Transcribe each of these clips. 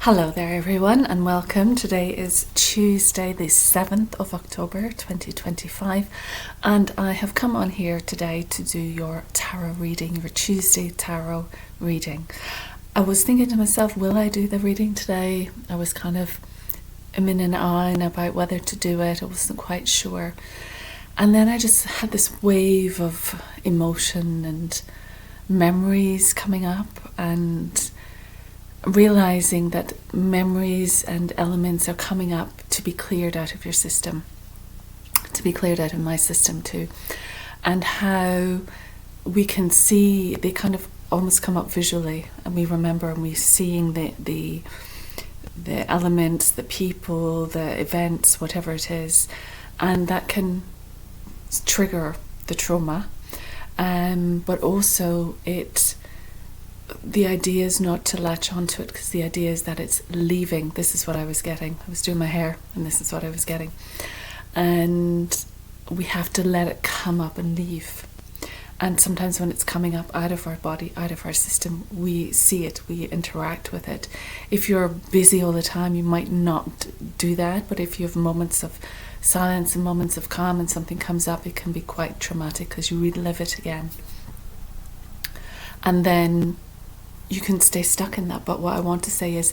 Hello there everyone and welcome. Today is Tuesday the 7th of October 2025 and I have come on here today to do your tarot reading, your Tuesday tarot reading. I was thinking to myself, will I do the reading today? I was kind of in and on about whether to do it. I wasn't quite sure. And then I just had this wave of emotion and memories coming up and realizing that memories and elements are coming up to be cleared out of your system, to be cleared out of my system too, and how we can see they kind of almost come up visually, and we remember and we're seeing the elements, the people, the events, whatever it is, and that can trigger the trauma, but also the idea is not to latch onto it, because the idea is that it's leaving. This is what I was getting. I was doing my hair and this is what I was getting. And we have to let it come up and leave. And sometimes when it's coming up out of our body, out of our system, we see it, we interact with it. If you're busy all the time, you might not do that. But if you have moments of silence and moments of calm and something comes up, it can be quite traumatic because you relive it again. And then you can stay stuck in that. But what I want to say is,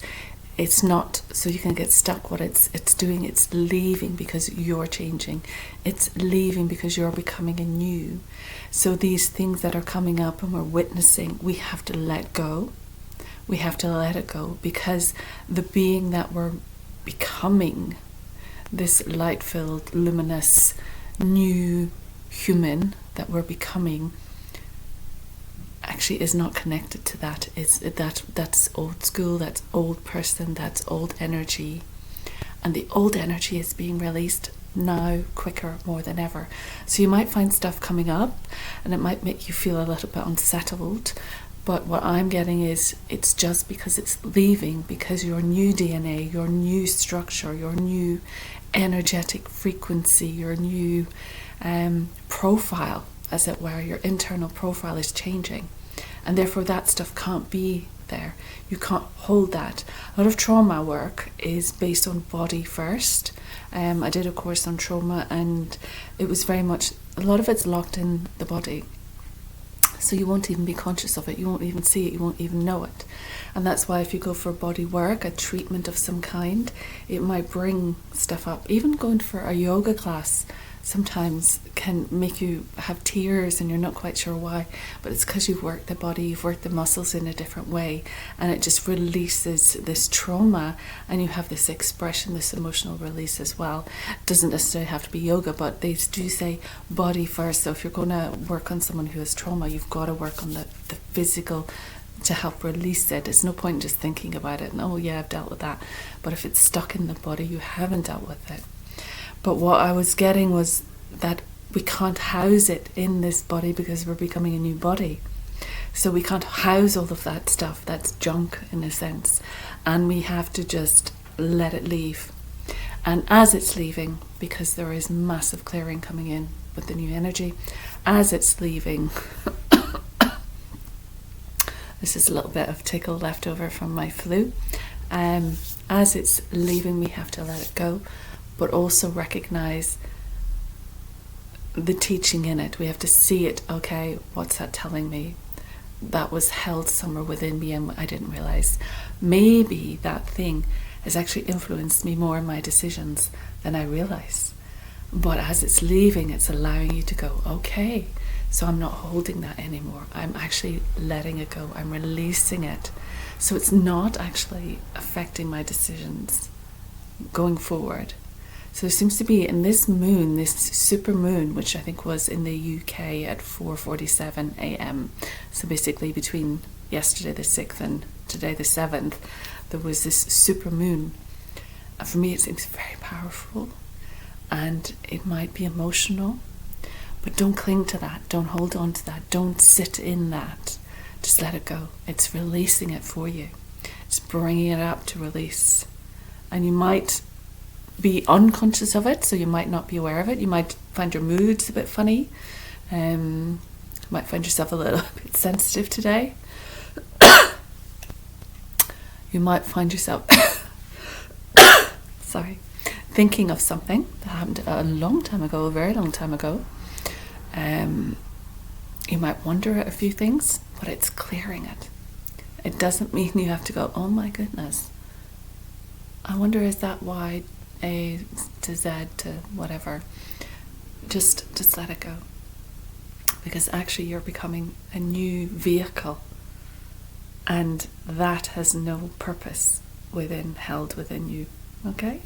it's not so you can get stuck. What it's doing, it's leaving because you're changing. It's leaving because you're becoming anew. So these things that are coming up and we're witnessing, we have to let go. We have to let it go, because the being that we're becoming, this light-filled, luminous, new human that we're becoming, actually is not connected to that. That's old school, that's old person, that's old energy, and the old energy is being released now quicker, more than ever. So you might find stuff coming up and it might make you feel a little bit unsettled, but what I'm getting is it's just because it's leaving, because your new DNA, your new structure, your new energetic frequency, your new profile, as it were, your internal profile is changing, and therefore that stuff can't be there. You can't hold that. A lot of trauma work is based on body first. I did a course on trauma, and it was very much, a lot of it's locked in the body, so you won't even be conscious of it, you won't even see it, you won't even know it. And that's why if you go for body work, a treatment of some kind, it might bring stuff up. Even going for a yoga class sometimes can make you have tears and you're not quite sure why, but it's because you've worked the body, you've worked the muscles in a different way, and it just releases this trauma, and you have this expression, this emotional release as well. It doesn't necessarily have to be yoga, but they do say body first. So if you're going to work on someone who has trauma, you've got to work on the physical to help release it. It's no point just thinking about it and, oh yeah, I've dealt with that. But if it's stuck in the body, you haven't dealt with it. But what I was getting was that we can't house it in this body because we're becoming a new body. So we can't house all of that stuff, that's junk in a sense. And we have to just let it leave. And as it's leaving, because there is massive clearing coming in with the new energy, as it's leaving, this is a little bit of tickle left over from my flu. As it's leaving, we have to let it go, but also recognize the teaching in it. We have to see it. Okay, what's that telling me? That was held somewhere within me and I didn't realize. Maybe that thing has actually influenced me more in my decisions than I realize. But as it's leaving, it's allowing you to go, okay, so I'm not holding that anymore. I'm actually letting it go. I'm releasing it. So it's not actually affecting my decisions going forward. So there seems to be, in this moon, this super moon, which I think was in the UK at 4:47 a.m. So basically between yesterday the 6th and today the 7th, there was this super moon. And for me, it seems very powerful, and it might be emotional, but don't cling to that. Don't hold on to that. Don't sit in that. Just let it go. It's releasing it for you. It's bringing it up to release. And you might be unconscious of it, so you might not be aware of it. You might find your moods a bit funny. You might find yourself a little bit sensitive today. You might find yourself sorry, thinking of something that happened a long time ago, a very long time ago. You might wonder at a few things, but it's clearing it. It doesn't mean you have to go, oh my goodness, I wonder, is that Y A to Z to whatever? Just let it go. Because actually you're becoming a new vehicle, and that has no purpose held within you. Okay?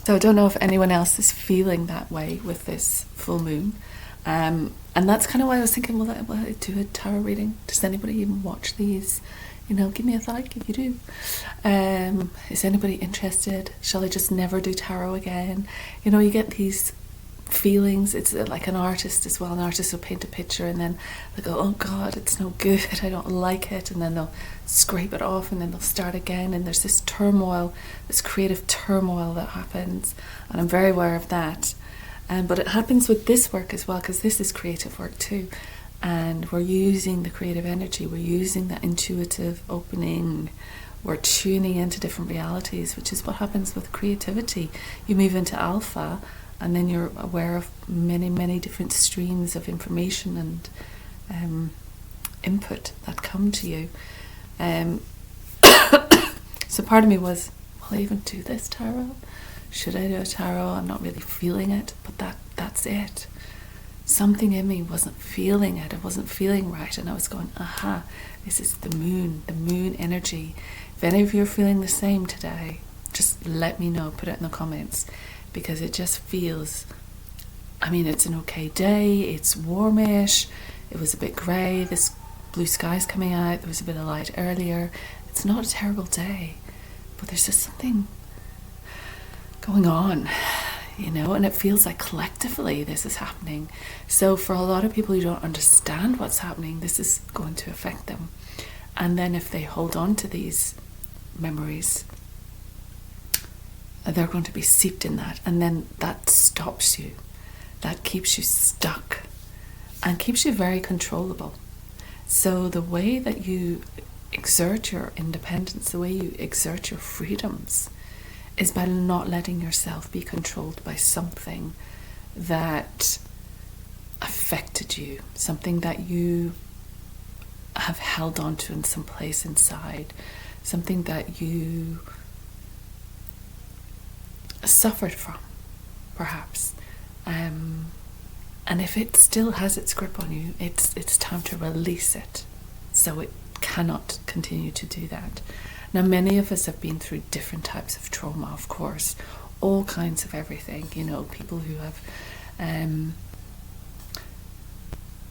So I don't know if anyone else is feeling that way with this full moon. And that's kind of why I was thinking, will I do a tarot reading? Does anybody even watch these? Give me a like if you do. Is anybody interested? Shall I just never do tarot again? You get these feelings. It's like an artist as well. An artist will paint a picture and then they go, oh God, it's no good, I don't like it, and then they'll scrape it off and then they'll start again, and there's this turmoil, this creative turmoil that happens, and I'm very aware of that. But it happens with this work as well, because this is creative work too, and we're using the creative energy, we're using that intuitive opening, we're tuning into different realities, which is what happens with creativity. You move into alpha, and then you're aware of many, many different streams of information and input that come to you. So part of me was, will I even do this tarot? Should I do a tarot? I'm not really feeling it, but that's it. Something in me wasn't feeling it. It wasn't feeling right, and I was going, aha, this is the moon energy. If any of you are feeling the same today, just let me know, put it in the comments, because it just feels, it's an okay day, it's warmish, it was a bit grey, this blue sky's coming out, there was a bit of light earlier. It's not a terrible day, but there's just something going on, and it feels like collectively this is happening. So for a lot of people who don't understand what's happening, this is going to affect them. And then if they hold on to these memories, they're going to be seeped in that, and then that stops you, that keeps you stuck and keeps you very controllable. So the way that you exert your independence, the way you exert your freedoms, is by not letting yourself be controlled by something that affected you, something that you have held on to in some place inside, something that you suffered from, perhaps. And if it still has its grip on you, it's time to release it, so it cannot continue to do that. Now, many of us have been through different types of trauma, of course, all kinds of everything. People who have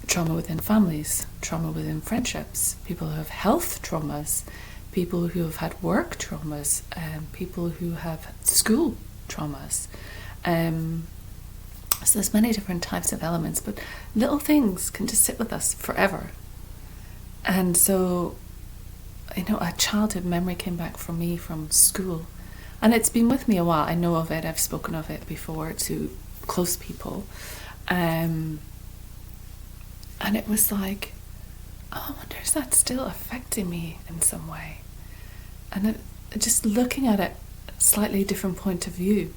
trauma within families, trauma within friendships, people who have health traumas, people who have had work traumas, people who have school traumas. So there's many different types of elements, but little things can just sit with us forever. And so, a childhood memory came back for me from school, and it's been with me a while. I know of it, I've spoken of it before to close people, and it was like, oh, I wonder, is that still affecting me in some way? And just looking at it slightly different point of view,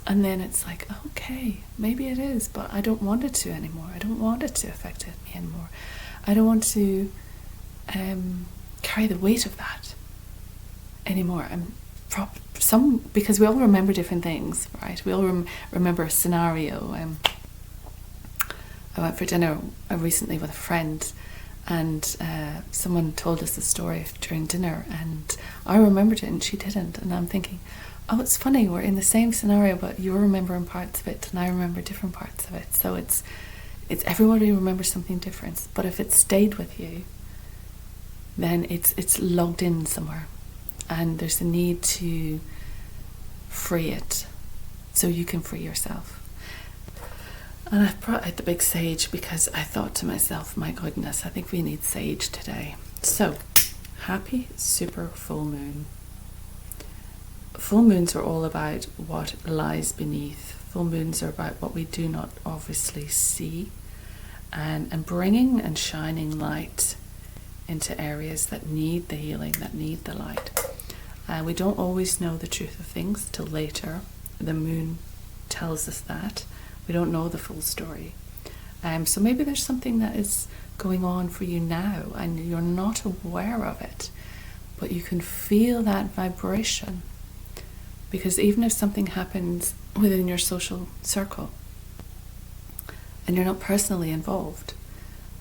and then it's like, okay, maybe it is, but I don't want it to anymore. I don't want it to affect me anymore. I don't want to carry the weight of that anymore. Because we all remember different things, right? We all remember a scenario. I went for dinner recently with a friend, and someone told us a story during dinner, and I remembered it and she didn't, and I'm thinking, oh, it's funny, we're in the same scenario, but you're remembering parts of it and I remember different parts of it. So it's everybody remembers something different, but if it stayed with you, then it's logged in somewhere, and there's a need to free it so you can free yourself. And I've brought out the big sage because I thought to myself, my goodness, I think we need sage today. So, happy super full moon. Full moons are all about what lies beneath. Full moons are about what we do not obviously see, and bringing and shining light into areas that need the healing, that need the light. We don't always know the truth of things till later. The moon tells us that. We don't know the full story. So maybe there's something that is going on for you now and you're not aware of it, but you can feel that vibration. Because even if something happens within your social circle and you're not personally involved,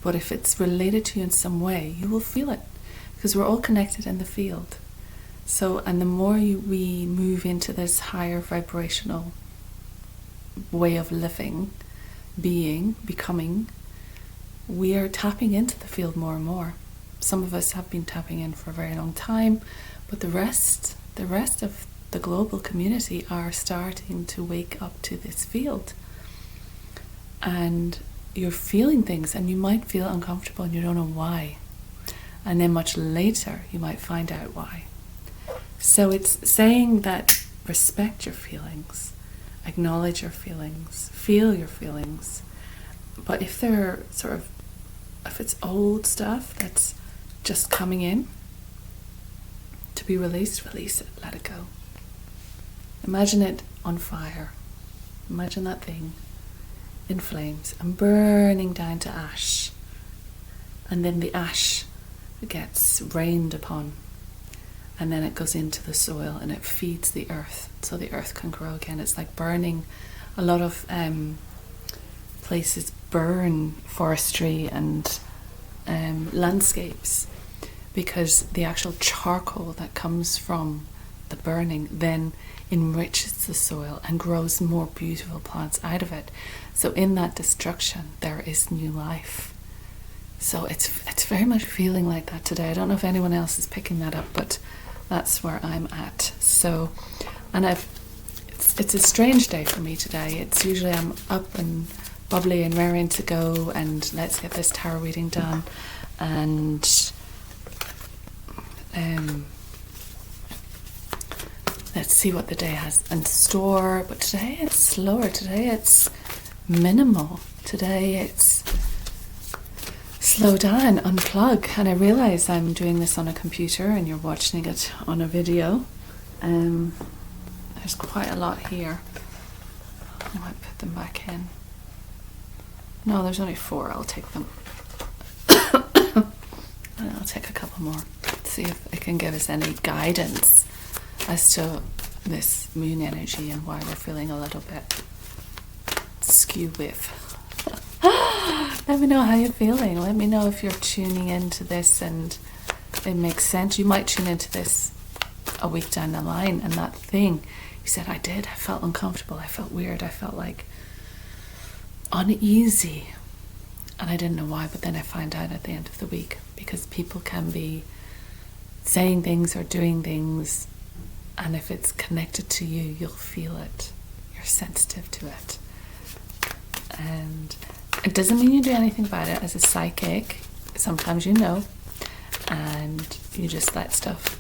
but if it's related to you in some way, you will feel it, because we're all connected in the field. So, and the more we move into this higher vibrational way of living, being, becoming, we are tapping into the field more and more. Some of us have been tapping in for a very long time, but the rest of the global community are starting to wake up to this field. And you're feeling things, and you might feel uncomfortable and you don't know why. And then much later you might find out why. So it's saying that respect your feelings, acknowledge your feelings, feel your feelings. But if they're if it's old stuff that's just coming in to be released, release it, let it go. Imagine it on fire. Imagine that thing in flames and burning down to ash. And then the ash gets rained upon. And then it goes into the soil and it feeds the earth so the earth can grow again. It's like burning. A lot of places burn forestry and landscapes because the actual charcoal that comes from the burning then enriches the soil and grows more beautiful plants out of it. So in that destruction there is new life. So it's very much feeling like that today. I don't know if anyone else is picking that up, but that's where I'm at. So, and it's a strange day for me today. It's usually I'm up and bubbly and raring to go, and let's get this tarot reading done, and let's see what the day has in store. But today it's slower. Today it's minimal. Today it's slow down, unplug. And I realize I'm doing this on a computer and you're watching it on a video. There's quite a lot here. I might put them back in. No, there's only 4. I'll take them. And I'll take a couple more. See if it can give us any guidance as to this moon energy and why we're feeling a little bit skew with. Let me know how you're feeling. Let me know if you're tuning into this and it makes sense. You might tune into this a week down the line and that thing you said, I felt uncomfortable, I felt weird, I felt like uneasy, and I didn't know why, but then I found out at the end of the week, because people can be saying things or doing things, and if it's connected to you, you'll feel it. You're sensitive to it. And it doesn't mean you do anything about it. As a psychic, sometimes you know, and you just let stuff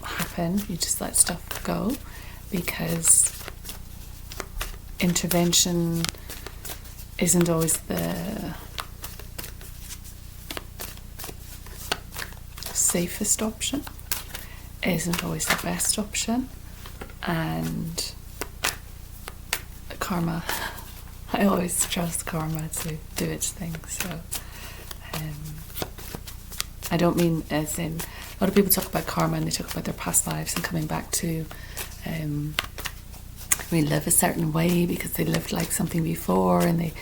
happen, you just let stuff go, because intervention isn't always the safest option, isn't always the best option, and karma, I always trust karma to do its thing. So I don't mean as in, a lot of people talk about karma and they talk about their past lives and coming back to relive a certain way because they lived like something before and they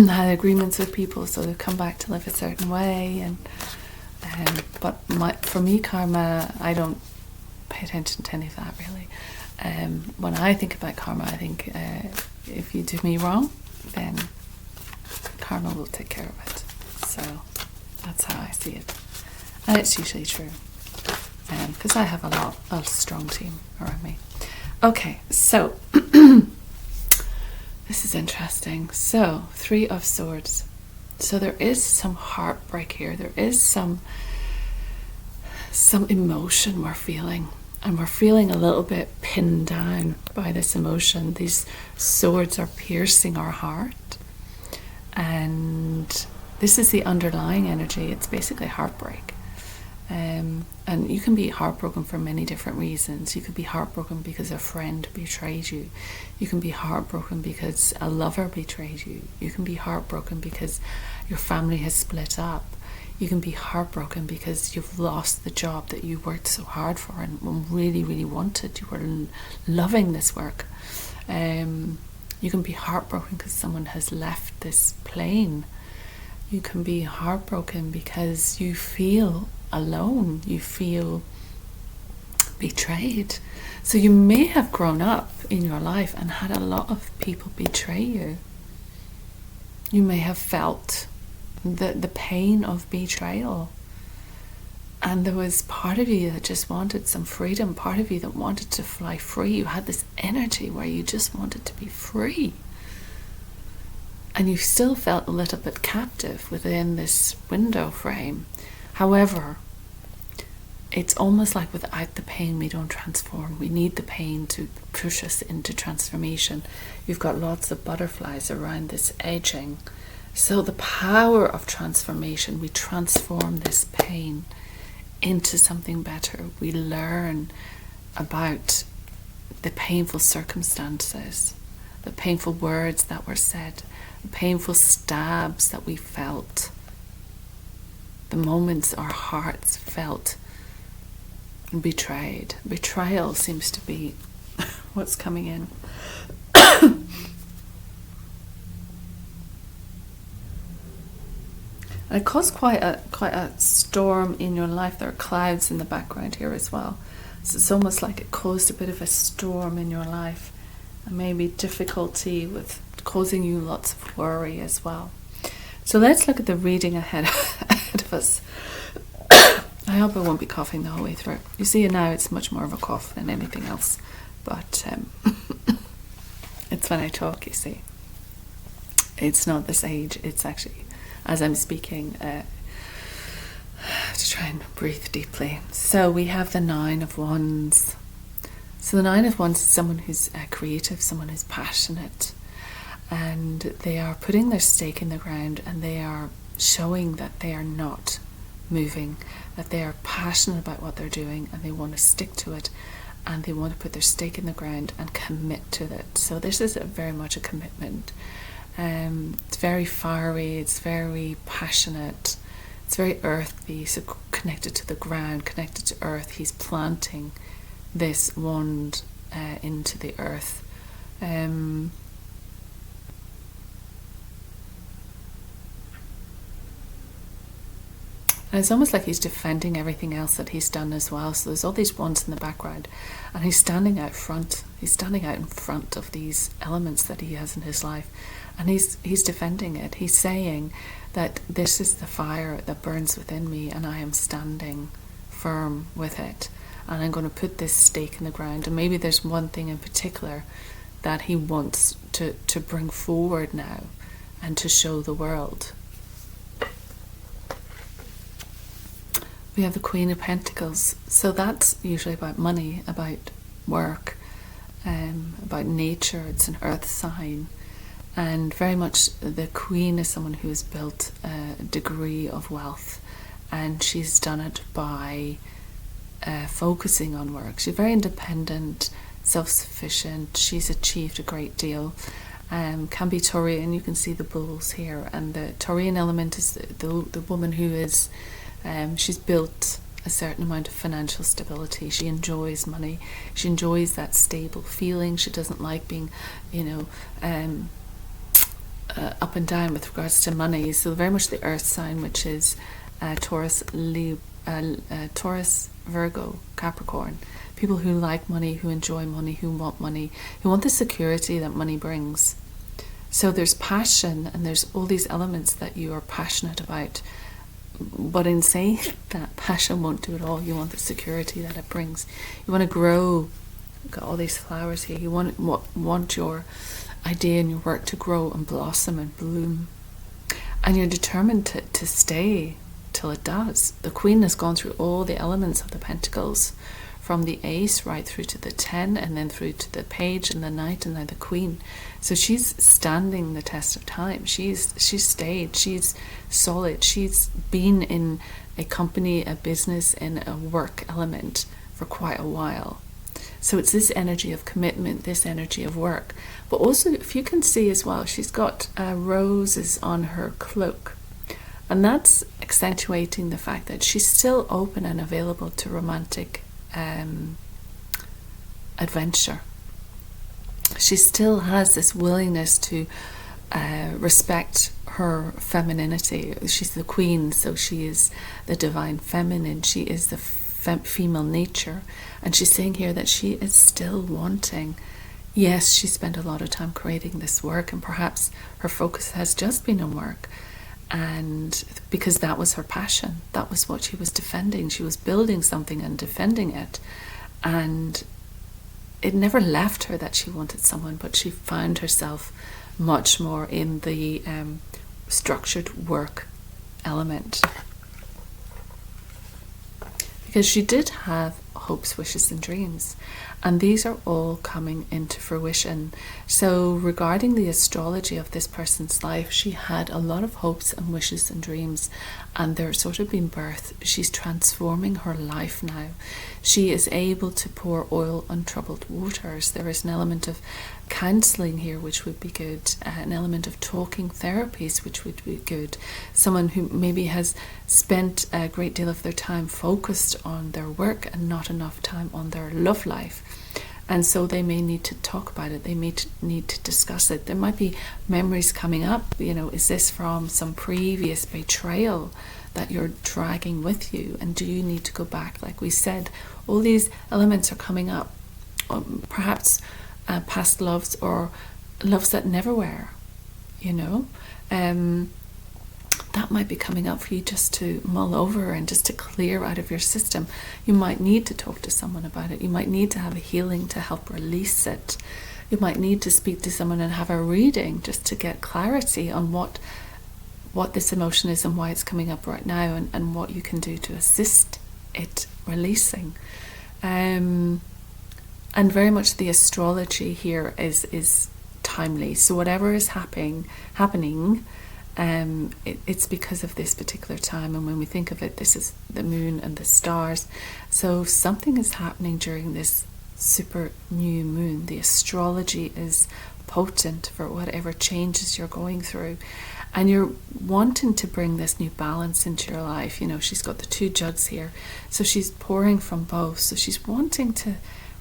had agreements with people, so they've come back to live a certain way. And but for me, karma, I don't pay attention to any of that really. When I think about karma, I think if you do me wrong, then karma will take care of it. So that's how I see it, and it's usually true, because I have a strong team around me. Okay, so this is interesting. So 3 of Swords. So there is some heartbreak here. There is some emotion we're feeling. And we're feeling a little bit pinned down by this emotion. These swords are piercing our heart. And this is the underlying energy. It's basically heartbreak. And you can be heartbroken for many different reasons. You could be heartbroken because a friend betrayed you. You can be heartbroken because a lover betrayed you. You can be heartbroken because your family has split up. You can be heartbroken because you've lost the job that you worked so hard for and really, really wanted. You were loving this work. You can be heartbroken because someone has left this plane. You can be heartbroken because you feel alone. You feel betrayed. So you may have grown up in your life and had a lot of people betray you. You may have felt the pain of betrayal. And there was part of you that just wanted some freedom, part of you that wanted to fly free. You had this energy where you just wanted to be free. And you still felt a little bit captive within this window frame. However, it's almost like without the pain we don't transform. We need the pain to push us into transformation. You've got lots of butterflies around this edging. So the power of transformation, we transform this pain into something better. We learn about the painful circumstances, the painful words that were said, the painful stabs that we felt, the moments our hearts felt betrayed. Betrayal seems to be what's coming in. And it caused quite a storm in your life. There are clouds in the background here as well. So it's almost like it caused a bit of a storm in your life, and maybe difficulty with causing you lots of worry as well. So let's look at the reading ahead of us. I hope I won't be coughing the whole way through. You see now it's much more of a cough than anything else, but it's when I talk, you see. It's not this age, it's actually as I'm speaking, to try and breathe deeply. So we have the 9 of Wands. So the 9 of Wands is someone who's creative, someone who's passionate, and they are putting their stake in the ground, and they are showing that they are not moving, that they are passionate about what they're doing, and they want to stick to it, and they want to put their stake in the ground and commit to it. So this is very much a commitment. It's very fiery, it's very passionate, it's very earthy, so connected to the ground, connected to earth. He's planting this wand into the earth. And it's almost like he's defending everything else that he's done as well. So there's all these wands in the background, and he's standing out front. He's standing out in front of these elements that he has in his life, and he's defending it. He's saying that this is the fire that burns within me, and I am standing firm with it, and I'm going to put this stake in the ground. And maybe there's one thing in particular that he wants to bring forward now and to show the world. We have the Queen of Pentacles. So that's usually about money, about work, about nature. It's an earth sign. And very much the Queen is someone who has built a degree of wealth. And she's done it by focusing on work. She's very independent, self-sufficient. She's achieved a great deal. Can be Taurian. You can see the bulls here. And the Taurian element is the woman who is... she's built a certain amount of financial stability. She enjoys money. She enjoys that stable feeling. She doesn't like being, up and down with regards to money. So very much the earth sign, which is Taurus, Virgo, Capricorn. People who like money, who enjoy money, who want the security that money brings. So there's passion, and there's all these elements that you are passionate about. But in saying that, passion won't do it all. You want the security that it brings. You want to grow. You've got all these flowers here. You want your idea and your work to grow and blossom and bloom. And you're determined to stay till it does. The Queen has gone through all the elements of the Pentacles, from the Ace right through to the 10, and then through to the Page and the Knight, and now the Queen. So she's standing the test of time. She's stayed. She's solid. She's been in a company, a business, and a work element for quite a while. So it's this energy of commitment, this energy of work. But also, if you can see as well, she's got roses on her cloak. And that's accentuating the fact that she's still open and available to romantic adventure. She still has this willingness to respect her femininity. She's the queen, so she is the divine feminine. She is the female nature. And she's saying here that she is still wanting. Yes, she spent a lot of time creating this work, and perhaps her focus has just been on work. And because that was her passion, that was what she was defending. She was building something and defending it. And it never left her that she wanted someone, but she found herself much more in the structured work element. Because she did have hopes, wishes, and dreams, and these are all coming into fruition. So regarding the astrology of this person's life, she had a lot of hopes and wishes and dreams, and they're sort of being birthed. She's transforming her life now. She is able to pour oil on troubled waters. There is an element of counselling here, which would be good, an element of talking therapies, which would be good. Someone who maybe has spent a great deal of their time focused on their work and not enough time on their love life. And so they may need to talk about it. They may need to discuss it. There might be memories coming up. You know, is this from some previous betrayal that you're dragging with you? And do you need to go back? Like we said, all these elements are coming up. Perhaps past loves or loves that never were, you know. That might be coming up for you just to mull over and just to clear out of your system. You might need to talk to someone about it. You might need to have a healing to help release it. You might need to speak to someone and have a reading just to get clarity on what this emotion is and why it's coming up right now, and what you can do to assist it releasing. And very much the astrology here is timely. So whatever is happening, it's because of this particular time. And when we think of it, this is the moon and the stars. So something is happening during this super new moon. The astrology is potent for whatever changes you're going through. And you're wanting to bring this new balance into your life. You know, she's got the two jugs here. So she's pouring from both. So she's wanting to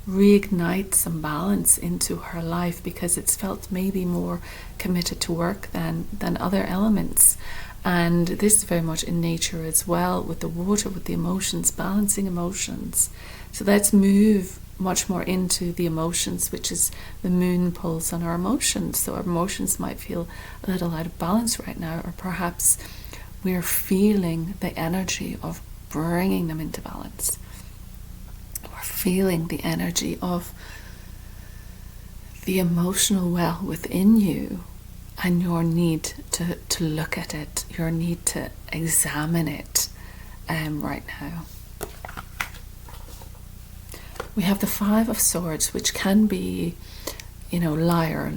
reignite some balance into her life, because it's felt maybe more committed to work than other elements. And this is very much in nature as well, with the water, with the emotions, balancing emotions. So let's move much more into the emotions, which is the moon pulls on our emotions. So our emotions might feel a little out of balance right now, or perhaps we're feeling the energy of bringing them into balance. Feeling the energy of the emotional well within you, and your need to look at it, your need to examine it right now. We have the Five of Swords, which can be, you know, liar.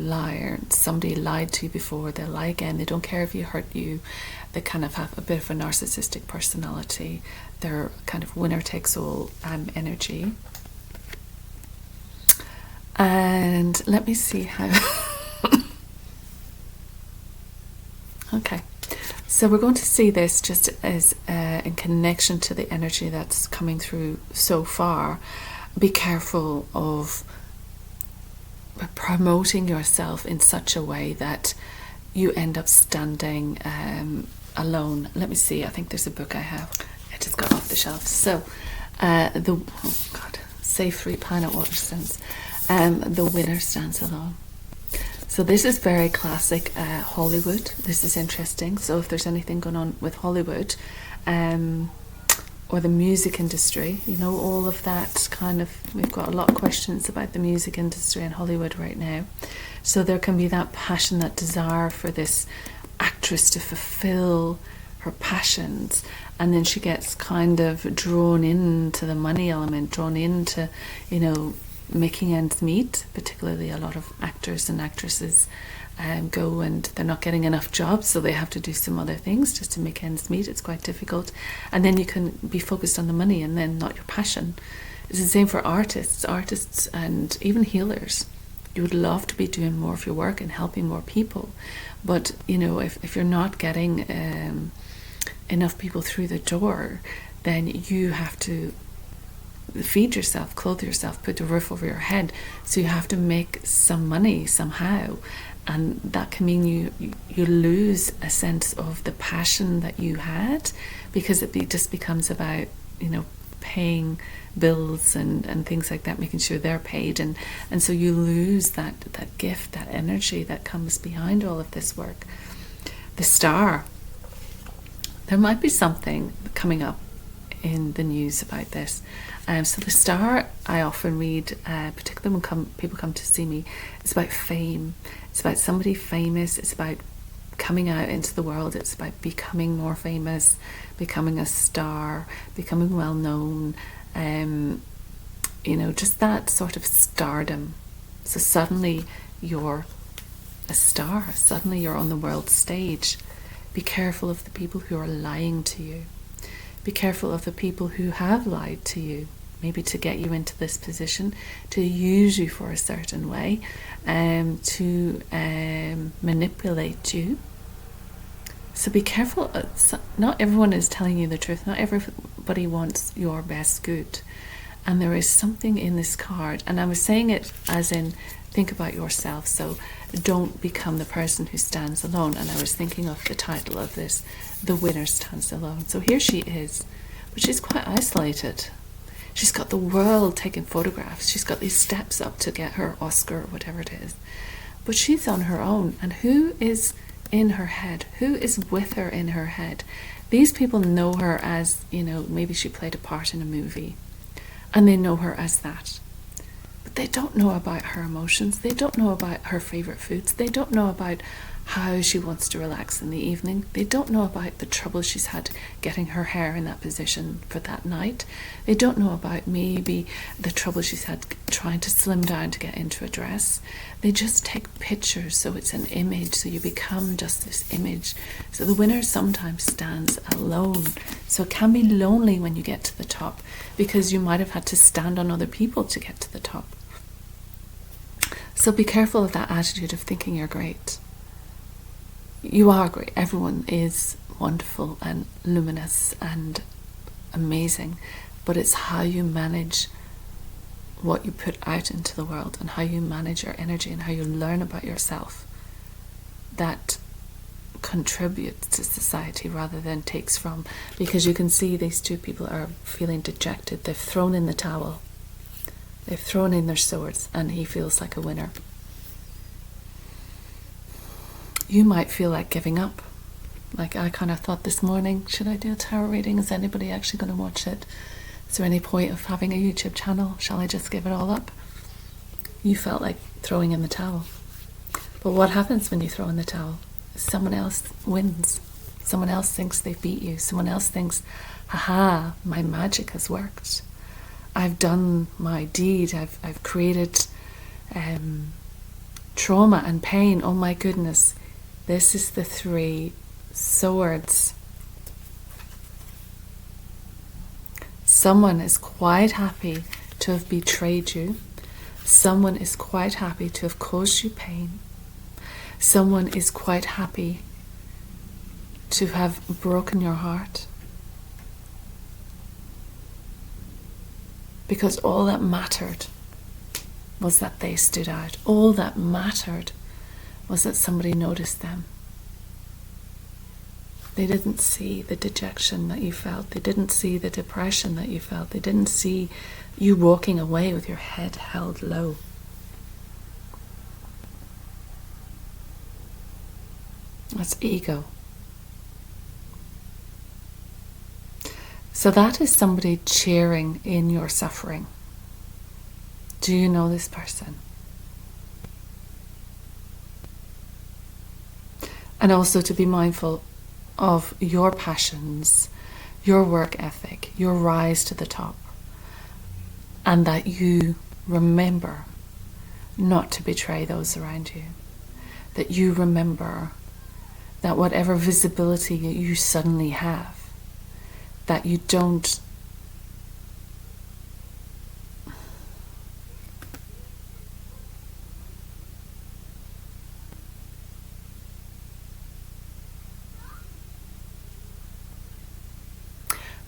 Somebody lied to you before, they'll lie again. They don't care if you hurt you. They kind of have a bit of a narcissistic personality. They're kind of winner takes all energy. And let me see how. Okay, so we're going to see this just as in connection to the energy that's coming through so far. Be careful of promoting yourself in such a way that you end up standing alone. Let me see, I think there's a book I have. I just got off the shelf. So Save 3 Planet Waterstones. The winner stands alone. So this is very classic Hollywood. This is interesting. So if there's anything going on with Hollywood, or the music industry, you know, all of that kind of, we've got a lot of questions about the music industry in Hollywood right now. So there can be that passion, that desire for this actress to fulfill her passions, and then she gets kind of drawn into the money element, drawn into, you know, making ends meet. Particularly a lot of actors and actresses go and they're not getting enough jobs, so they have to do some other things just to make ends meet. It's quite difficult. And then you can be focused on the money and then not your passion. It's the same for artists and even healers. You would love to be doing more of your work and helping more people. But, if you're not getting enough people through the door, then you have to feed yourself, clothe yourself, put a roof over your head. So you have to make some money somehow. And that can mean you lose a sense of the passion that you had, because it just becomes about, paying bills and things like that, making sure they're paid, and so you lose that gift, that energy that comes behind all of this work. The star. There might be something coming up in the news about this. So the star, I often read, particularly when people come to see me, it's about fame. It's about somebody famous. It's about coming out into the world. It's about becoming more famous, becoming a star, becoming well known, just that sort of stardom. So suddenly you're a star, suddenly you're on the world stage. Be careful of the people who are lying to you. Be careful of the people who have lied to you, maybe to get you into this position, to use you for a certain way, to manipulate you. So be careful. Not everyone is telling you the truth. Not everybody wants your best good. And there is something in this card. And I was saying it as in, think about yourself. So don't become the person who stands alone. And I was thinking of the title of this, The Winner Stands Alone. So here she is, but she's quite isolated. She's got the world taking photographs. She's got these steps up to get her Oscar or whatever it is. But she's on her own. And who is in her head? Who is with her in her head? These people know her as, maybe she played a part in a movie. And they know her as that. But they don't know about her emotions. They don't know about her favourite foods. They don't know about how she wants to relax in the evening. They don't know about the trouble she's had getting her hair in that position for that night. They don't know about maybe the trouble she's had trying to slim down to get into a dress. They just take pictures, so it's an image, so you become just this image. So the winner sometimes stands alone. So it can be lonely when you get to the top, because you might have had to stand on other people to get to the top. So be careful of that attitude of thinking you're great. You are great. Everyone is wonderful and luminous and amazing, but it's how you manage what you put out into the world and how you manage your energy and how you learn about yourself that contributes to society rather than takes from. Because you can see these two people are feeling dejected. They've thrown in the towel. They've thrown in their swords, and he feels like a winner. You might feel like giving up. Like I kind of thought this morning, should I do a tarot reading? Is anybody actually going to watch it? Is there any point of having a YouTube channel? Shall I just give it all up? You felt like throwing in the towel. But what happens when you throw in the towel? Someone else wins. Someone else thinks they've beat you. Someone else thinks, haha, my magic has worked. I've done my deed. I've created trauma and pain. Oh my goodness. This is the 3 swords. Someone is quite happy to have betrayed you. Someone is quite happy to have caused you pain. Someone is quite happy to have broken your heart. Because all that mattered was that they stood out. All that mattered was that somebody noticed them. They didn't see the dejection that you felt. They didn't see the depression that you felt. They didn't see you walking away with your head held low. That's ego. So that is somebody cheering in your suffering. Do you know this person? And also to be mindful of your passions, your work ethic, your rise to the top. And that you remember not to betray those around you. that you remember that whatever visibility you suddenly have, that you don't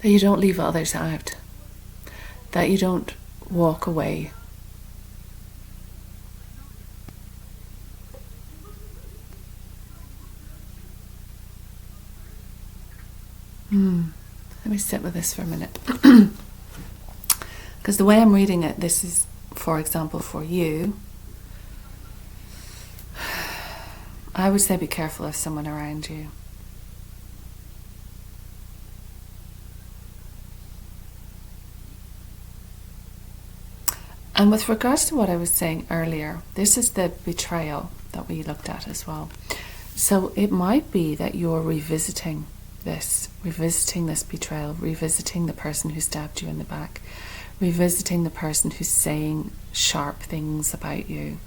leave others out, that you don't walk away. Let me sit with this for a minute. Because the way I'm reading it, this is, for example, for you. I would say be careful of someone around you. And with regards to what I was saying earlier, this is the betrayal that we looked at as well. So it might be that you're revisiting this betrayal, revisiting the person who stabbed you in the back, revisiting the person who's saying sharp things about you,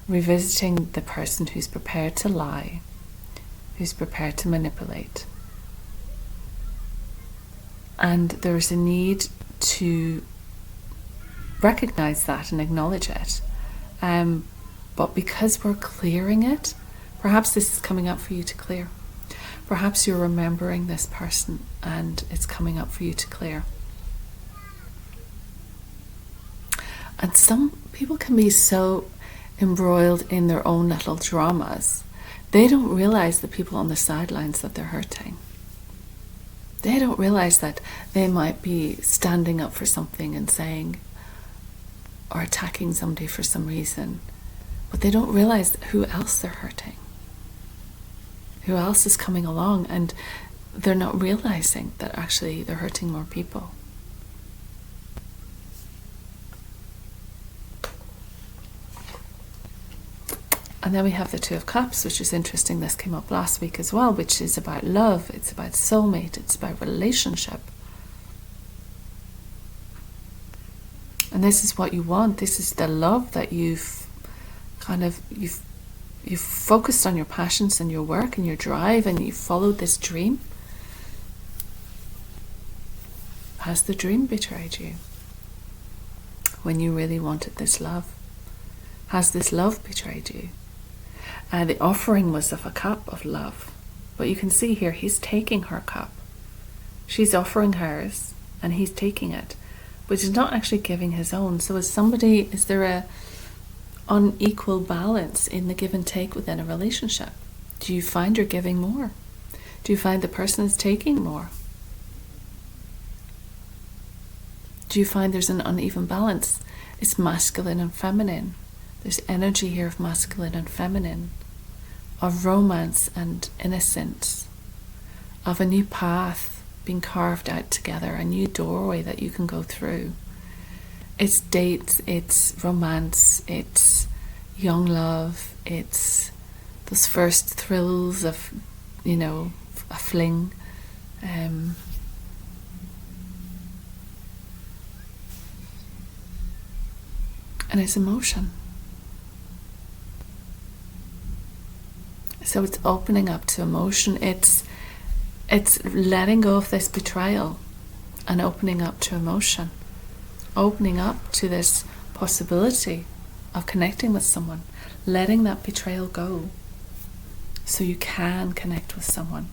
revisiting the person who's prepared to lie, who's prepared to manipulate. And there's a need to recognize that and acknowledge it. But because we're clearing it, perhaps this is coming up for you to clear. Perhaps you're remembering this person and it's coming up for you to clear. And some people can be so embroiled in their own little dramas, they don't realize the people on the sidelines that they're hurting. They don't realize that they might be standing up for something and saying, or attacking somebody for some reason, but they don't realize who else they're hurting, who else is coming along, and they're not realizing that actually they're hurting more people. And then we have the Two of Cups, which is interesting. This came up last week as well, which is about love, it's about soulmate, it's about relationship. And this is what you want. This is the love that you've focused on your passions and your work and your drive, and you've followed this dream. Has the dream betrayed you when you really wanted this love? Has this love betrayed you? The offering was of a cup of love, but you can see here he's taking her cup. She's offering hers and he's taking it, but he's not actually giving his own. So is there a unequal balance in the give and take within a relationship? Do you find you're giving more? Do you find the person is taking more? Do you find there's an uneven balance? It's masculine and feminine. There's energy here of masculine and feminine, of romance and innocence, of a new path being carved out together, a new doorway that you can go through. It's dates, it's romance, it's young love, it's those first thrills of, a fling. And it's emotion. So it's opening up to emotion. It's letting go of this betrayal and opening up to emotion. Opening up to this possibility of connecting with someone. Letting that betrayal go so you can connect with someone.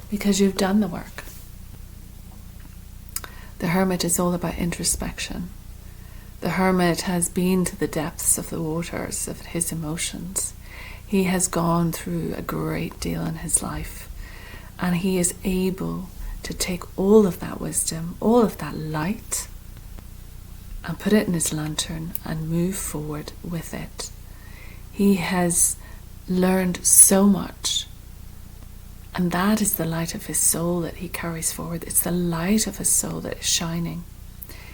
Because you've done the work. The Hermit is all about introspection. The Hermit has been to the depths of the waters of his emotions. He has gone through a great deal in his life, and he is able to take all of that wisdom, all of that light, and put it in his lantern and move forward with it. He has learned so much, and that is the light of his soul that he carries forward. It's the light of his soul that is shining.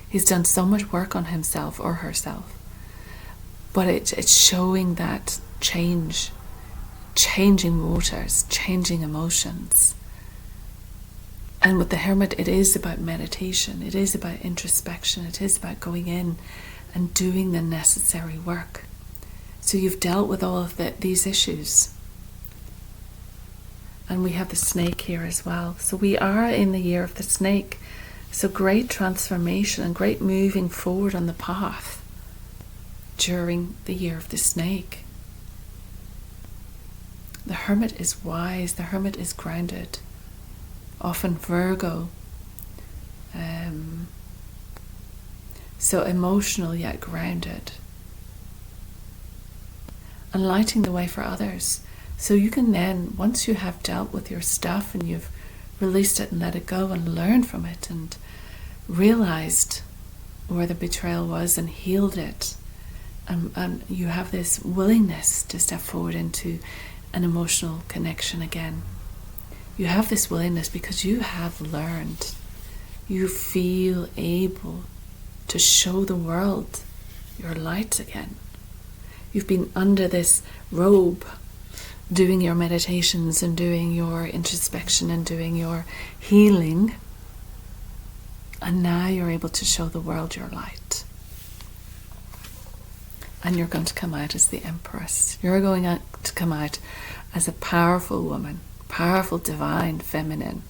He's done so much work on himself or herself, but it's showing that change, changing waters, changing emotions. And with the Hermit, it is about meditation, it is about introspection, it is about going in and doing the necessary work. So you've dealt with all of these issues. And we have the snake here as well. So we are in the year of the snake. So great transformation and great moving forward on the path during the year of the snake. The hermit is wise. The hermit is grounded. Often Virgo. So emotional yet grounded. And lighting the way for others. So you can then, once you have dealt with your stuff and you've released it and let it go and learned from it and realized where the betrayal was and healed it, and you have this willingness to step forward into an emotional connection again. You have this willingness because you have learned. You feel able to show the world your light again. You've been under this robe doing your meditations and doing your introspection and doing your healing, and now you're able to show the world your light. And you're going to come out as the Empress. You're going to come out as a powerful woman, powerful, divine, feminine.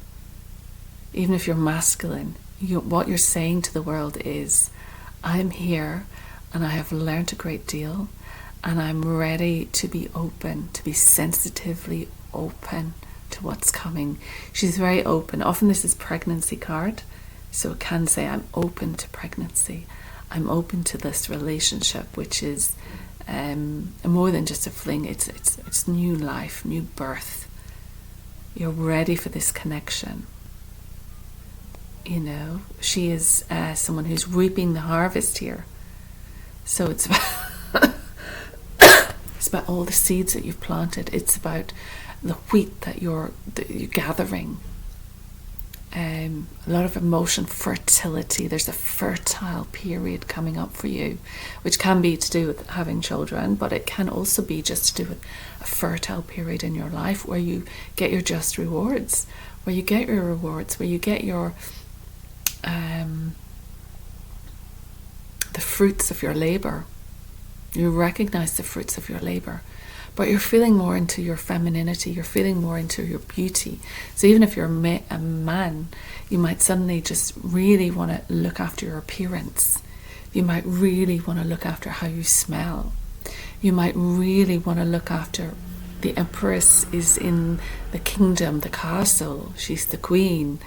Even if you're masculine, what you're saying to the world is, I'm here and I have learned a great deal, and I'm ready to be open, to be sensitively open to what's coming. She's very open. Often this is pregnancy card, so it can say, I'm open to pregnancy. I'm open to this relationship, which is more than just a fling. It's new life, new birth. You're ready for this connection. You know, she is someone who's reaping the harvest here. So it's about it's about all the seeds that you've planted. It's about the wheat that you're gathering. A lot of emotion, fertility. There's a fertile period coming up for you, which can be to do with having children, but it can also be just to do with a fertile period in your life where you get your just rewards, where you get your rewards, where you get your the fruits of your labor. You recognize the fruits of your labor, but you're feeling more into your femininity, you're feeling more into your beauty. So even if you're a man, you might suddenly just really want to look after your appearance. You might really want to look after how you smell. You might really want to look after, the Empress is in the kingdom, the castle, she's the queen.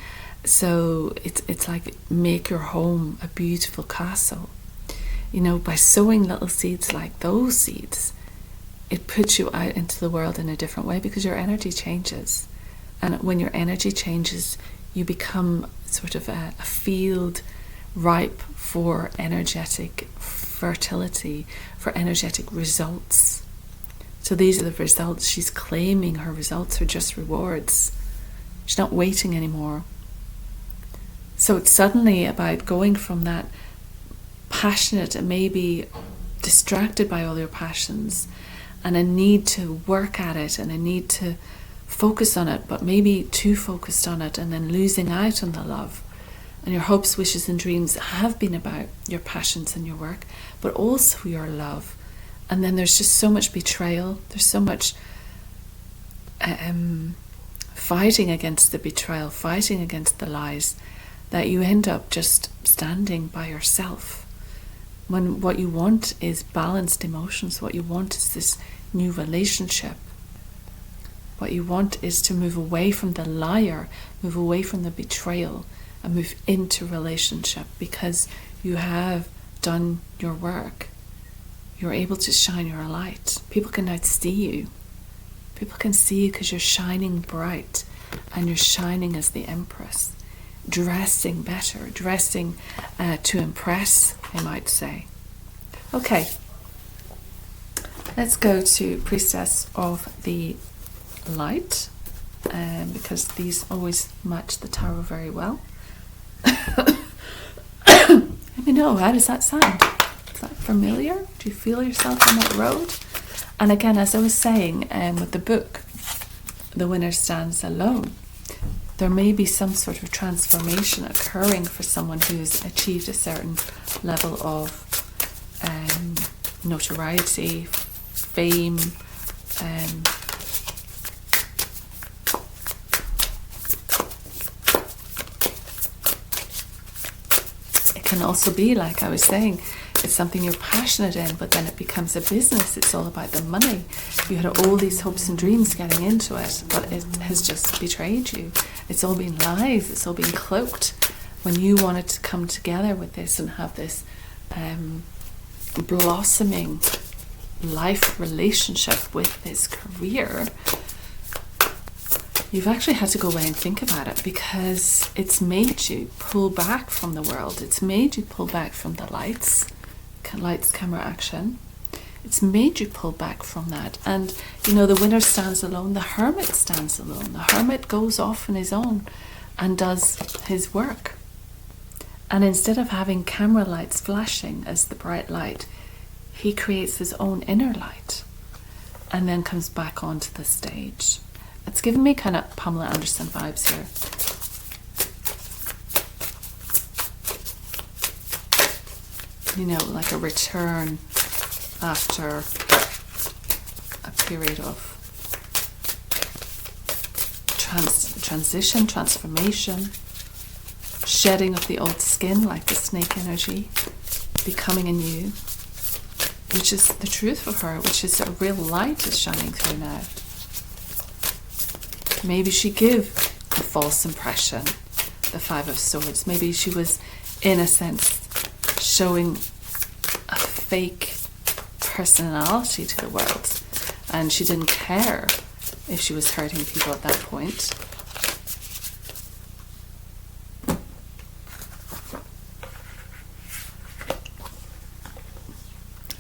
So it's like, make your home a beautiful castle. You know, by sowing little seeds like those seeds, it puts you out into the world in a different way because your energy changes. And when your energy changes, you become sort of a field ripe for energetic fertility, for energetic results. So these are the results. She's claiming her results, her just rewards. She's not waiting anymore. So it's suddenly about going from that passionate and maybe distracted by all your passions and a need to work at it and a need to focus on it, but maybe too focused on it and then losing out on the love. And your hopes, wishes and dreams have been about your passions and your work, but also your love. And then there's just so much betrayal. There's so much fighting against the betrayal, fighting against the lies, that you end up just standing by yourself. When what you want is balanced emotions, what you want is this new relationship. What you want is to move away from the liar, move away from the betrayal, and move into relationship because you have done your work. You're able to shine your light. People can now see you. People can see you because you're shining bright and you're shining as the Empress. Dressing better, dressing to impress, I might say. Okay, let's go to Priestess of the Light, because these always match the tarot very well. Let me know, how does that sound? Is that familiar? Do you feel yourself on that road? And again, as I was saying with the book, The Winner Stands Alone, there may be some sort of transformation occurring for someone who's achieved a certain level of notoriety, fame. It can also be, like I was saying, it's something you're passionate in, but then it becomes a business. It's all about the money. You had all these hopes and dreams getting into it, but it has just betrayed you. It's all been lies. It's all been cloaked. When you wanted to come together with this and have this blossoming life relationship with this career, you've actually had to go away and think about it, because it's made you pull back from the world. It's made you pull back from the lights, camera, action. It's made you pull back from that. And, you know, the winner stands alone. The hermit stands alone. The hermit goes off on his own and does his work. And instead of having camera lights flashing as the bright light, he creates his own inner light and then comes back onto the stage. It's giving me kind of Pamela Anderson vibes here. You know, like a return after a period of transition, transformation, shedding of the old skin, like the snake energy, becoming anew, which is the truth for her, which is a real light is shining through now. Maybe she gave a false impression, the Five of Swords. Maybe she was, in a sense, showing a fake personality to the world, and she didn't care if she was hurting people at that point.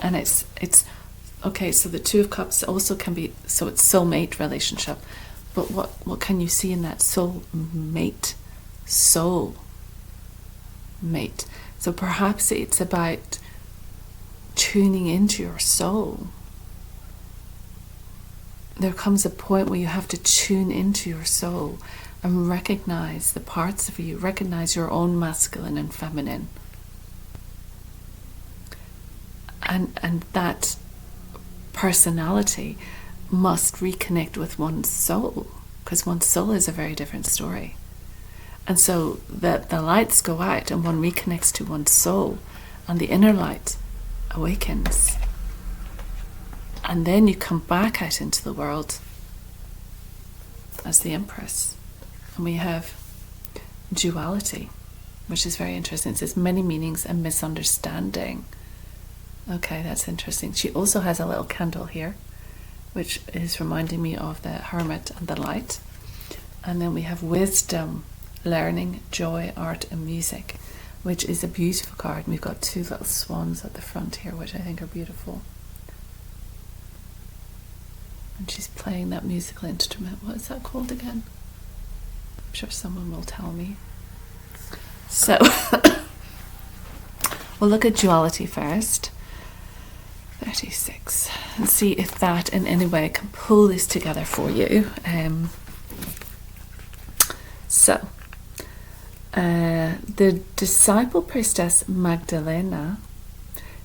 And it's okay, so the Two of Cups also can be, so it's soulmate relationship, but what can you see in that soulmate? Soul mate. So perhaps it's about tuning into your soul. There comes a point where you have to tune into your soul and recognize the parts of you, recognize your own masculine and feminine. And that personality must reconnect with one's soul, because one's soul is a very different story. And so the lights go out and one reconnects to one's soul, and the inner light awakens. And then you come back out into the world as the Empress. And we have duality, which is very interesting. It says many meanings and misunderstanding. Okay, that's interesting. She also has a little candle here, which is reminding me of the Hermit and the light. And then we have wisdom, learning, joy, art and music, which is a beautiful card. And we've got two little swans at the front here, which I think are beautiful. And she's playing that musical instrument. What is that called again? I'm sure someone will tell me. So, we'll look at duality first. 36. And see if that in any way can pull this together for you. The disciple priestess Magdalena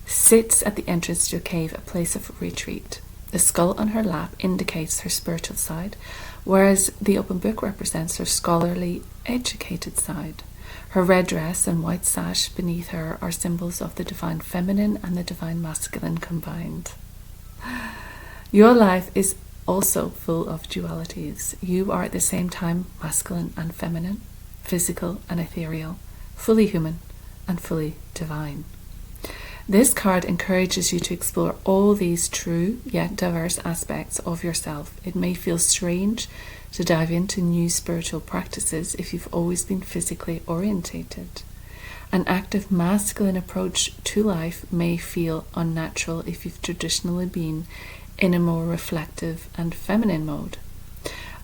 sits at the entrance to a cave, a place of retreat. The skull on her lap indicates her spiritual side, whereas the open book represents her scholarly, educated side. Her red dress and white sash beneath her are symbols of the divine feminine and the divine masculine combined. Your life is also full of dualities. You are at the same time masculine and feminine, physical and ethereal, fully human and fully divine. This card encourages you to explore all these true yet diverse aspects of yourself. It may feel strange to dive into new spiritual practices if you've always been physically orientated. An active masculine approach to life may feel unnatural if you've traditionally been in a more reflective and feminine mode.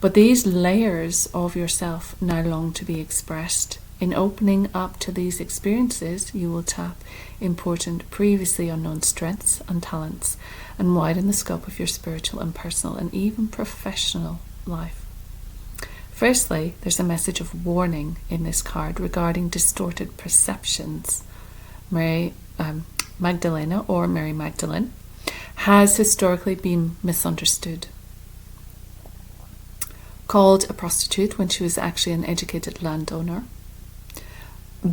But these layers of yourself now long to be expressed. In opening up to these experiences, you will tap important, previously unknown strengths and talents and widen the scope of your spiritual and personal and even professional life. Firstly, there's a message of warning in this card regarding distorted perceptions. Magdalena, or Mary Magdalene, has historically been misunderstood. Called a prostitute when she was actually an educated landowner.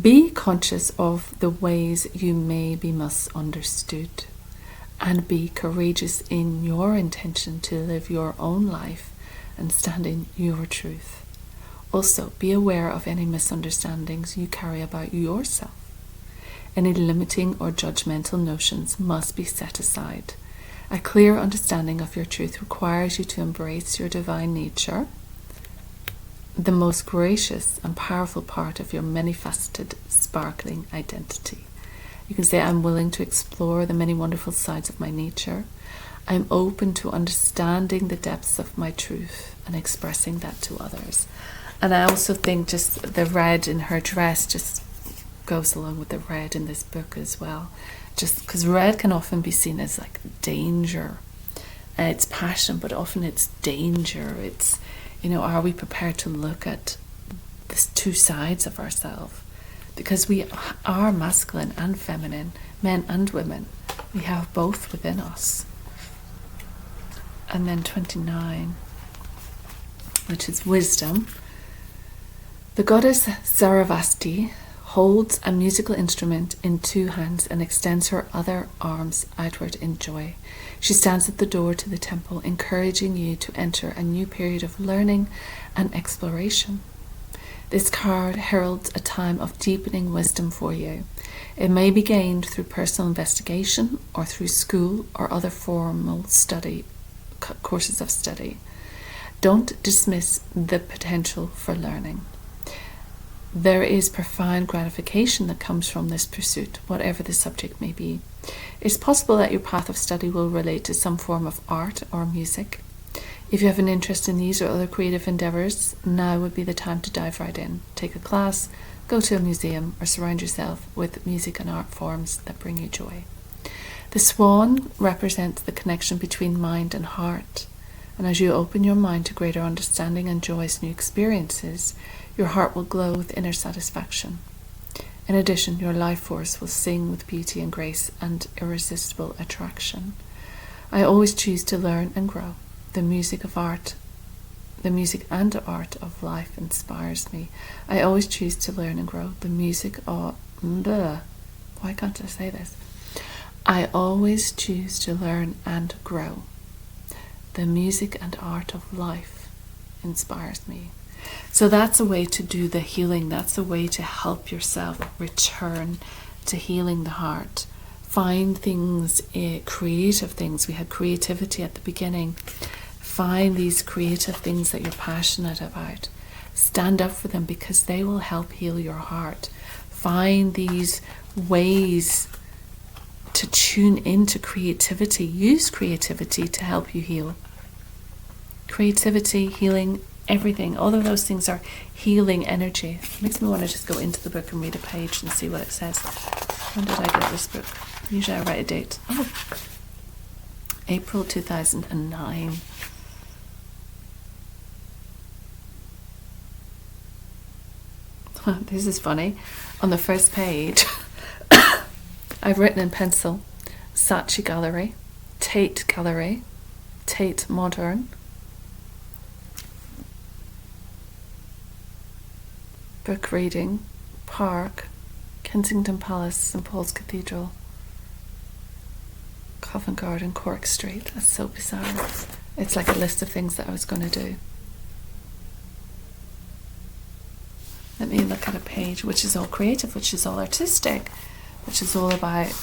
Be conscious of the ways you may be misunderstood, and be courageous in your intention to live your own life and stand in your truth. Also, be aware of any misunderstandings you carry about yourself. Any limiting or judgmental notions must be set aside. A clear understanding of your truth requires you to embrace your divine nature, the most gracious and powerful part of your many-faceted, sparkling identity. You can say, I'm willing to explore the many wonderful sides of my nature. I'm open to understanding the depths of my truth and expressing that to others. And I also think just the red in her dress just goes along with the red in this book as well. Just because red can often be seen as like danger. It's passion, but often it's danger. It's, are we prepared to look at the two sides of ourselves? Because we are masculine and feminine, men and women. We have both within us. And then 29, which is wisdom. The goddess Saravasti holds a musical instrument in two hands and extends her other arms outward in joy. She stands at the door to the temple, encouraging you to enter a new period of learning and exploration. This card heralds a time of deepening wisdom for you. It may be gained through personal investigation or through school or other formal courses of study. Don't dismiss the potential for learning. There is profound gratification that comes from this pursuit, whatever the subject may be. It's possible that your path of study will relate to some form of art or music. If you have an interest in these or other creative endeavours, now would be the time to dive right in. Take a class, go to a museum, or surround yourself with music and art forms that bring you joy. The swan represents the connection between mind and heart. And as you open your mind to greater understanding and joyous new experiences, your heart will glow with inner satisfaction. In addition, your life force will sing with beauty and grace and irresistible attraction. I always choose to learn and grow. The music and art of life inspires me. I always choose to learn and grow. The music of... Why can't I say this? I always choose to learn and grow. The music and art of life inspires me. So that's a way to do the healing. That's a way to help yourself return to healing the heart. Find things, creative things. We had creativity at the beginning. Find these creative things that you're passionate about. Stand up for them because they will help heal your heart. Find these ways to tune into creativity. Use creativity to help you heal. Creativity, healing, everything. All of those things are healing energy. It makes me want to just go into the book and read a page and see what it says. When did I get this book? Usually I write a date. Oh, April 2009. This is funny. On the first page, I've written in pencil, Saatchi Gallery, Tate Gallery, Tate Modern, book reading, park, Kensington Palace, St Paul's Cathedral, Covent Garden, Cork Street. That's so bizarre. It's like a list of things that I was going to do. Let me look at a page which is all creative, which is all artistic, which is all about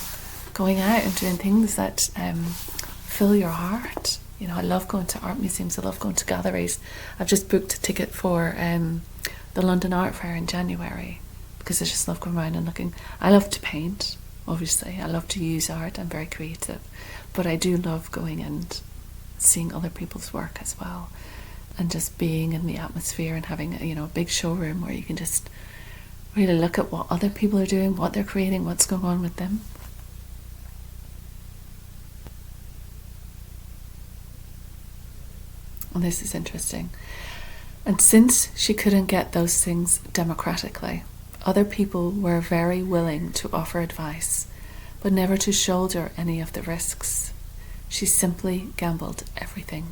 going out and doing things that fill your heart. You know, I love going to art museums. I love going to galleries. I've just booked a ticket for the London Art Fair in January because I just love going around and looking. I love to paint, obviously. I love to use art. I'm very creative. But I do love going and seeing other people's work as well, and just being in the atmosphere and having a big showroom where you can just really look at what other people are doing, what they're creating, what's going on with them. And this is interesting. And since she couldn't get those things democratically, other people were very willing to offer advice, but never to shoulder any of the risks. She simply gambled everything.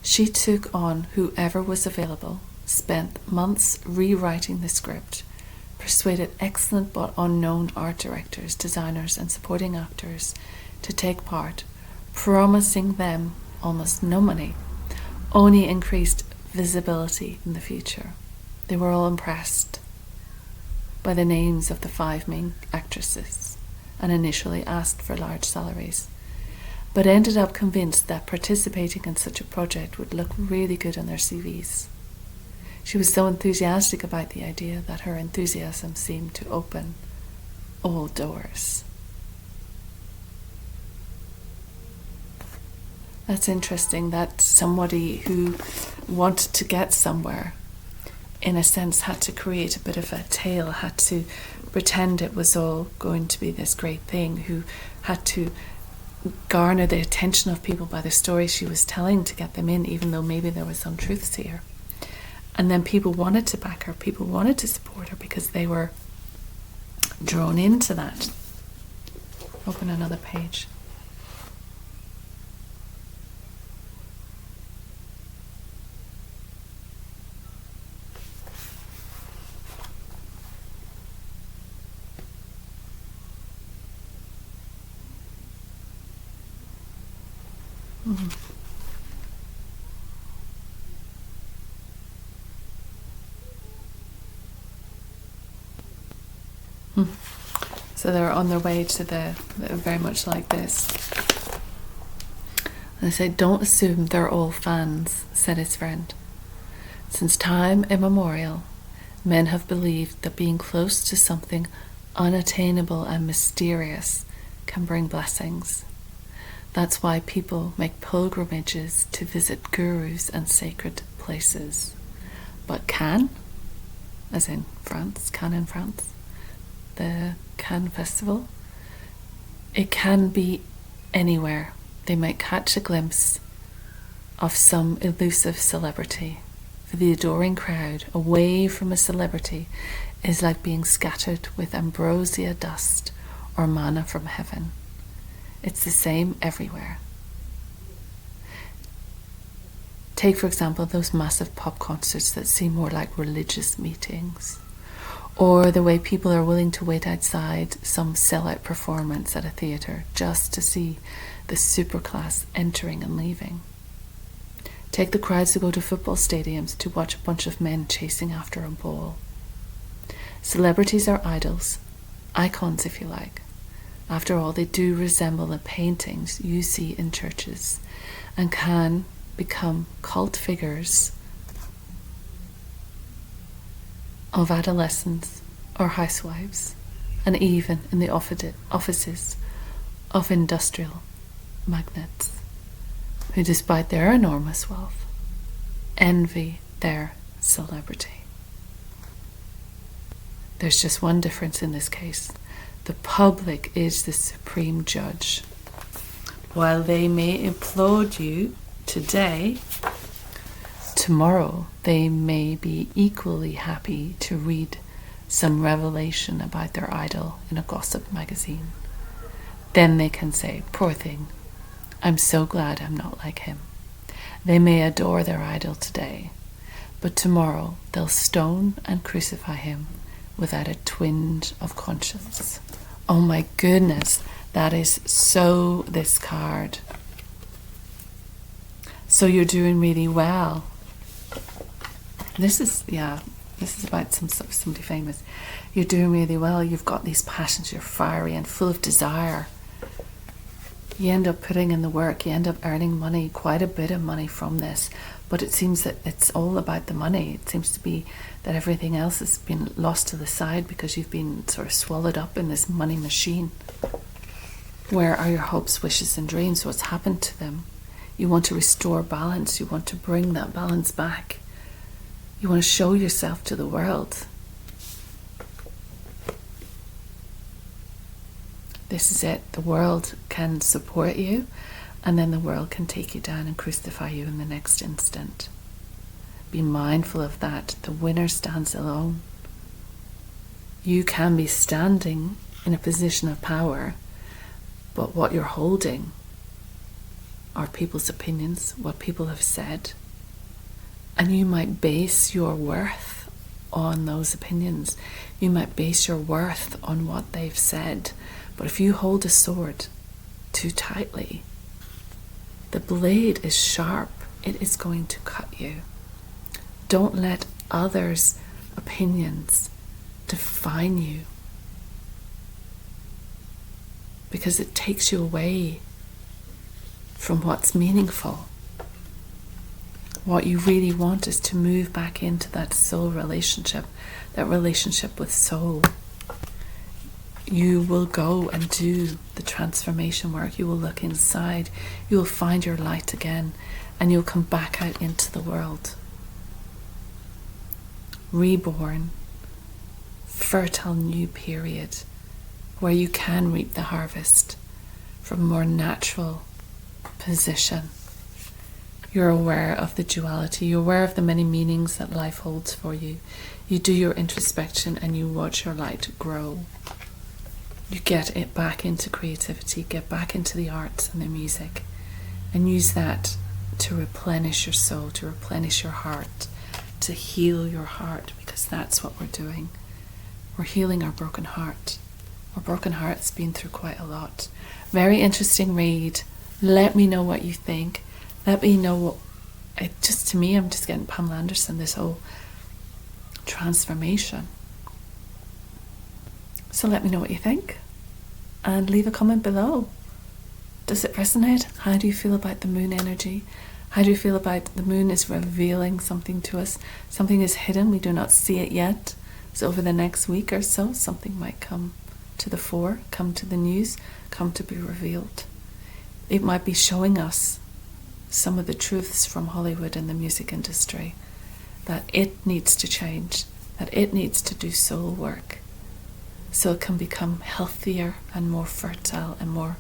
She took on whoever was available, spent months rewriting the script, persuaded excellent but unknown art directors, designers, and supporting actors to take part, promising them almost no money, only increased visibility in the future. They were all impressed by the names of the 5 main actresses and initially asked for large salaries, but ended up convinced that participating in such a project would look really good on their CVs. She was so enthusiastic about the idea that her enthusiasm seemed to open all doors. That's interesting that somebody who wanted to get somewhere, in a sense, had to create a bit of a tale, had to pretend it was all going to be this great thing, who had to garner the attention of people by the story she was telling to get them in, even though maybe there was some truths here. And then people wanted to back her, people wanted to support her because they were drawn into that. Open another page. So they're on their way to very much like this. They say, "Don't assume they're all fans," said his friend. "Since time immemorial, men have believed that being close to something unattainable and mysterious can bring blessings. That's why people make pilgrimages to visit gurus and sacred places. But Cannes, as in France, Cannes in France, the Cannes Festival, it can be anywhere. They might catch a glimpse of some elusive celebrity. For the adoring crowd, away from a celebrity is like being scattered with ambrosia dust or manna from heaven. It's the same everywhere. Take, for example, those massive pop concerts that seem more like religious meetings, or the way people are willing to wait outside some sellout performance at a theatre just to see the superclass entering and leaving. Take the crowds who go to football stadiums to watch a bunch of men chasing after a ball. Celebrities are idols, icons if you like. After all, they do resemble the paintings you see in churches and can become cult figures of adolescents or housewives, and even in the offices of industrial magnates who, despite their enormous wealth, envy their celebrity. There's just one difference in this case. The public is the supreme judge. While they may applaud you today, tomorrow they may be equally happy to read some revelation about their idol in a gossip magazine. Then they can say, "Poor thing, I'm so glad I'm not like him." They may adore their idol today, but tomorrow they'll stone and crucify him without a twinge of conscience. Oh my goodness, that is so this card. So you're doing really well. This is about somebody famous. You're doing really well. You've got these passions. You're fiery and full of desire. You end up putting in the work. You end up earning money, quite a bit of money from this. But it seems that it's all about the money. It seems to be that everything else has been lost to the side because you've been sort of swallowed up in this money machine. Where are your hopes, wishes, and dreams? What's happened to them? You want to restore balance. You want to bring that balance back. You want to show yourself to the world. This is it. The world can support you, and then the world can take you down and crucify you in the next instant. Be mindful of that. The winner stands alone. You can be standing in a position of power, but what you're holding are people's opinions, what people have said. And you might base your worth on those opinions. You might base your worth on what they've said. But if you hold a sword too tightly, the blade is sharp. It is going to cut you. Don't let others' opinions define you, because it takes you away from what's meaningful. What you really want is to move back into that soul relationship, that relationship with soul. You will go and do the transformation work. You will look inside. You will find your light again, and you'll come back out into the world. Reborn, fertile new period where you can reap the harvest from a more natural position. You're aware of the duality. You're aware of the many meanings that life holds for you. You do your introspection and you watch your light grow. You get it back into creativity, get back into the arts and the music, and use that to replenish your soul, to replenish your heart, to heal your heart, because that's what we're doing. We're healing our broken heart. Our broken heart's been through quite a lot. Very interesting read. Let me know what you think. Let me know what, to me, I'm just getting Pamela Anderson, this whole transformation. So let me know what you think and leave a comment below. Does it resonate? How do you feel about the moon energy? How do you feel about the moon is revealing something to us? Something is hidden. We do not see it yet. So over the next week or so, something might come to the fore, come to the news, come to be revealed. It might be showing us some of the truths from Hollywood and the music industry, that it needs to change, that it needs to do soul work so it can become healthier and more fertile and more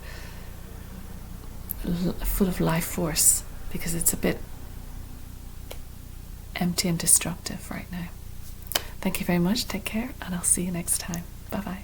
full of life force, because it's a bit empty and destructive right now. Thank you very much. Take care, and I'll see you next time. Bye-bye.